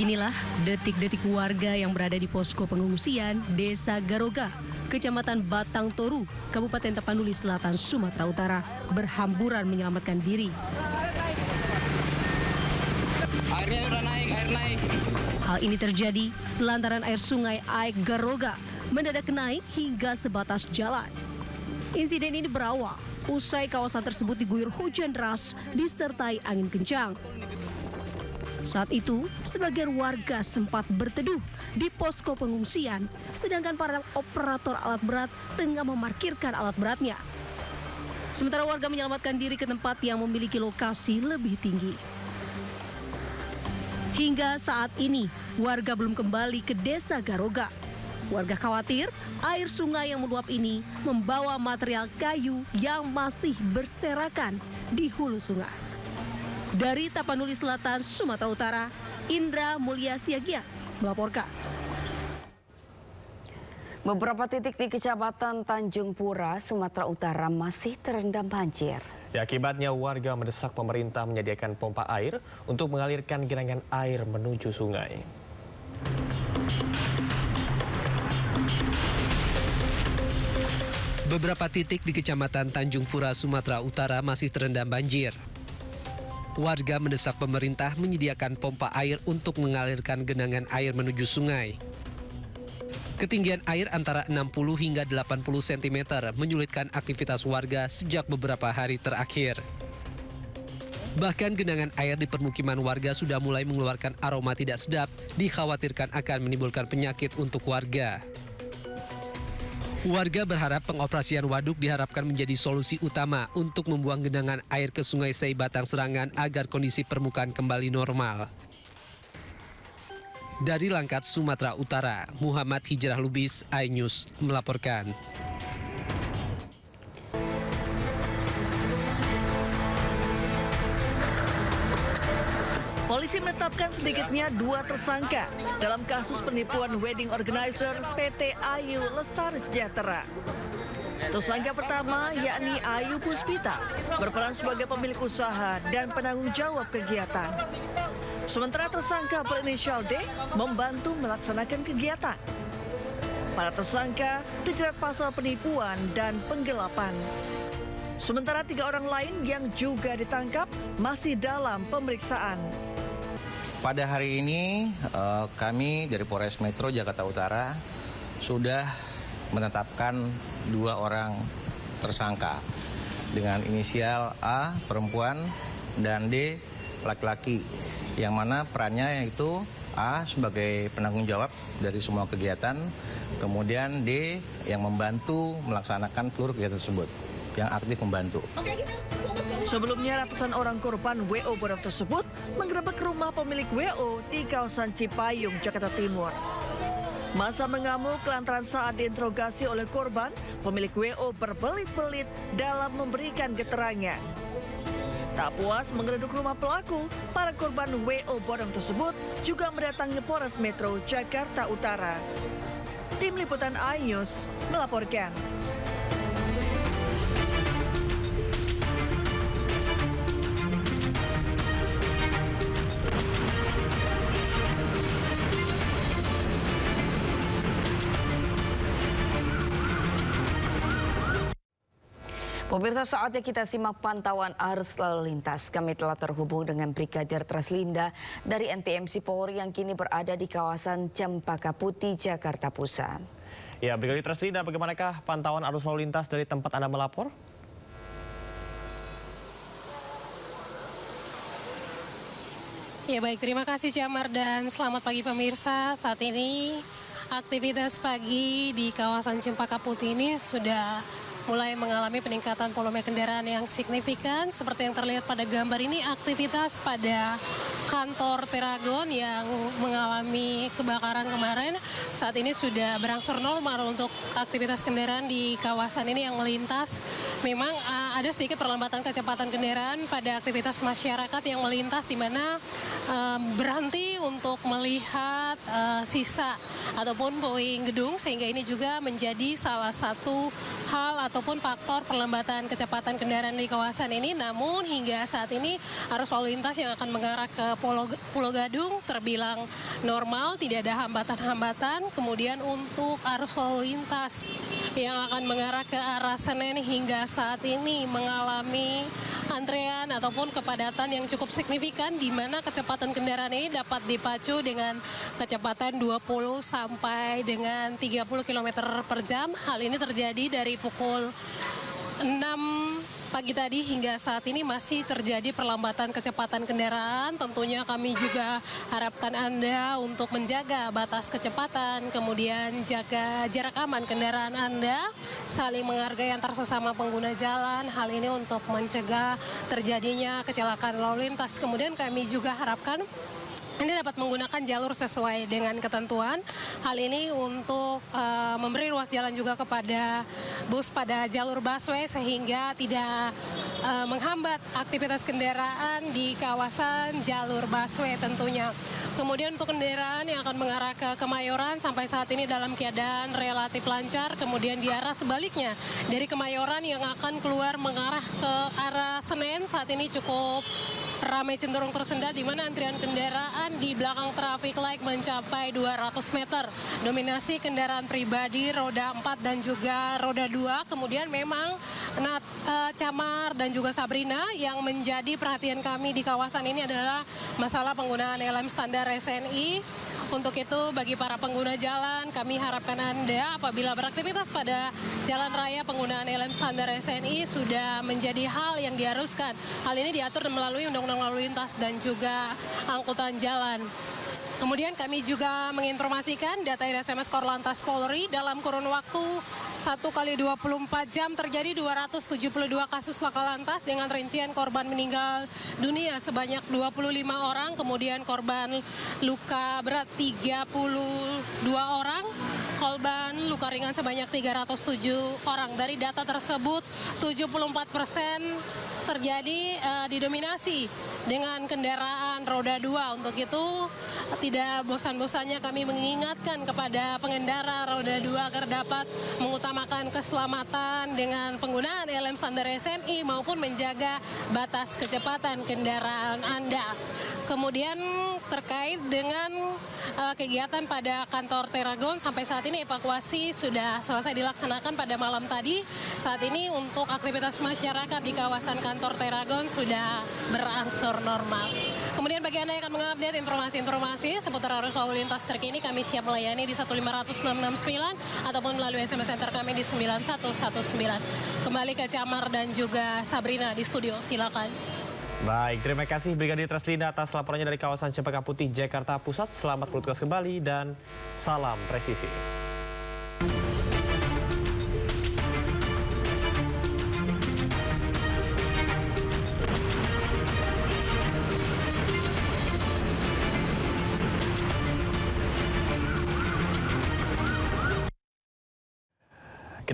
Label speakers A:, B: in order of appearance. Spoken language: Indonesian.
A: Inilah detik-detik warga yang berada di posko pengungsian Desa Garoga, Kecamatan Batang Toru, Kabupaten Tapanuli Selatan, Sumatera Utara, berhamburan menyelamatkan diri.
B: Airnya udah naik, air naik.
A: Hal ini terjadi lantaran air sungai Aek Garoga mendadak naik hingga sebatas jalan. Insiden ini berawal usai kawasan tersebut diguyur hujan deras disertai angin kencang. Saat itu, sebagian warga sempat berteduh di posko pengungsian, sedangkan para operator alat berat tengah memarkirkan alat beratnya. Sementara warga menyelamatkan diri ke tempat yang memiliki lokasi lebih tinggi. Hingga saat ini, warga belum kembali ke Desa Garoga. Warga khawatir air sungai yang meluap ini membawa material kayu yang masih berserakan di hulu sungai. Dari Tapanuli Selatan, Sumatera Utara, Indra Mulia Siagian melaporkan.
C: Beberapa titik di Kecamatan Tanjung Pura, Sumatera Utara masih terendam banjir.
D: Ya, akibatnya warga mendesak pemerintah menyediakan pompa air untuk mengalirkan genangan air menuju sungai.
E: Beberapa titik di Kecamatan Tanjung Pura, Sumatera Utara masih terendam banjir. Warga mendesak pemerintah menyediakan pompa air untuk mengalirkan genangan air menuju sungai. Ketinggian air antara 60 hingga 80 cm menyulitkan aktivitas warga sejak beberapa hari terakhir. Bahkan genangan air di permukiman warga sudah mulai mengeluarkan aroma tidak sedap, dikhawatirkan akan menimbulkan penyakit untuk warga. Warga berharap pengoperasian waduk diharapkan menjadi solusi utama untuk membuang genangan air ke Sungai Sei Batang Serangan agar kondisi permukaan kembali normal. Dari Langkat, Sumatera Utara, Muhammad Hijrah Lubis, iNews melaporkan.
F: Polisi menetapkan sedikitnya 2 tersangka dalam kasus penipuan wedding organizer PT Ayu Lestari Sejahtera. Tersangka pertama yakni Ayu Puspita berperan sebagai pemilik usaha dan penanggung jawab kegiatan. Sementara tersangka berinisial D membantu melaksanakan kegiatan. Para tersangka dijerat pasal penipuan dan penggelapan. Sementara 3 orang lain yang juga ditangkap masih dalam pemeriksaan.
G: Pada hari ini kami dari Polres Metro Jakarta Utara sudah menetapkan 2 orang tersangka dengan inisial A perempuan dan D laki-laki, yang mana perannya yaitu A sebagai penanggung jawab dari semua kegiatan, kemudian D yang membantu melaksanakan seluruh kegiatan tersebut, yang aktif membantu.
F: Sebelumnya ratusan orang korban WO bodong tersebut menggerebek rumah pemilik WO di kawasan Cipayung, Jakarta Timur. Masa mengamuk lantaran saat diinterogasi oleh korban, pemilik WO berbelit-belit dalam memberikan keterangan. Tak puas menggeruduk rumah pelaku, para korban WO bodong tersebut juga mendatangi Polres Metro Jakarta Utara. Tim Liputan iNews melaporkan.
C: Pemirsa, saatnya kita simak pantauan arus lalu lintas. Kami telah terhubung dengan Brigadir Treslinda dari NTMC Polri yang kini berada di kawasan Cempaka Putih, Jakarta Pusat.
D: Ya, Brigadir Treslinda, bagaimanakah pantauan arus lalu lintas dari tempat Anda melapor?
H: Ya baik, terima kasih Jamar dan selamat pagi pemirsa. Saat ini aktivitas pagi di kawasan Cempaka Putih ini sudah mulai mengalami peningkatan volume kendaraan yang signifikan. Seperti yang terlihat pada gambar ini, aktivitas pada kantor Teragon yang mengalami kebakaran kemarin saat ini sudah berangsur normal untuk aktivitas kendaraan di kawasan ini yang melintas. Memang ada sedikit perlambatan kecepatan kendaraan pada aktivitas masyarakat yang melintas, di mana berhenti untuk melihat sisa ataupun puing gedung, sehingga ini juga menjadi salah satu hal ataupun faktor perlambatan kecepatan kendaraan di kawasan ini. Namun hingga saat ini arus lalu lintas yang akan mengarah ke Pulau Gadung terbilang normal, tidak ada hambatan-hambatan. Kemudian untuk arus lalu lintas yang akan mengarah ke arah Senen hingga saat ini mengalami antrean ataupun kepadatan yang cukup signifikan, di mana kecepatan kendaraan ini dapat dipacu dengan kecepatan 20 sampai dengan 30 km per jam. Hal ini terjadi dari pukul 6 pagi tadi hingga saat ini masih terjadi perlambatan kecepatan kendaraan. Tentunya kami juga harapkan Anda untuk menjaga batas kecepatan, kemudian jaga jarak aman kendaraan Anda, saling menghargai antar sesama pengguna jalan. Hal ini untuk mencegah terjadinya kecelakaan lalu lintas. Kemudian kami juga harapkan Anda dapat menggunakan jalur sesuai dengan ketentuan. Hal ini untuk memberi ruas jalan juga kepada bus pada jalur busway sehingga tidak menghambat aktivitas kendaraan di kawasan jalur busway tentunya. Kemudian untuk kendaraan yang akan mengarah ke Kemayoran sampai saat ini dalam keadaan relatif lancar. Kemudian di arah sebaliknya dari Kemayoran yang akan keluar mengarah ke arah Senen saat ini cukup ramai, cenderung tersendat, di mana antrian kendaraan di belakang traffic light mencapai 200 meter. Dominasi kendaraan pribadi roda 4 dan juga roda 2. Kemudian memang Camar dan juga Sabrina, yang menjadi perhatian kami di kawasan ini adalah masalah penggunaan helm standar SNI. Untuk itu bagi para pengguna jalan, kami harapkan Anda apabila beraktivitas pada jalan raya, penggunaan helm standar SNI sudah menjadi hal yang diharuskan. Hal ini diatur melalui Undang-Undang Lalu Lintas dan juga Angkutan Jalan. Kemudian kami juga menginformasikan data SMS Korlantas Polri dalam kurun waktu 1 kali 24 jam terjadi 272 kasus laka lantas dengan rincian korban meninggal dunia sebanyak 25 orang, kemudian korban luka berat 32 orang, korban luka ringan sebanyak 307 orang. Dari data tersebut 74% terjadi didominasi dengan kendaraan roda 2. Untuk itu tidak bosan-bosannya kami mengingatkan kepada pengendara roda 2 agar dapat mengutamakan keselamatan dengan penggunaan helm standar SNI maupun menjaga batas kecepatan kendaraan Anda. Kemudian terkait dengan kegiatan pada kantor Teragon, sampai saat ini evakuasi sudah selesai dilaksanakan pada malam tadi. Saat ini untuk aktivitas masyarakat di kawasan kantor Teragon sudah berangsur normal. Kemudian bagi Anda yang akan mengupdate informasi-informasi seputar arus lalu lintas terkini, kami siap melayani di 1500669 ataupun melalui SMS center kami di 9119. Kembali ke Camar dan juga Sabrina di studio, silakan.
D: Baik, terima kasih Brigadir Treslinda atas laporannya dari kawasan Cempaka Putih, Jakarta Pusat. Selamat bertugas kembali dan salam presisi.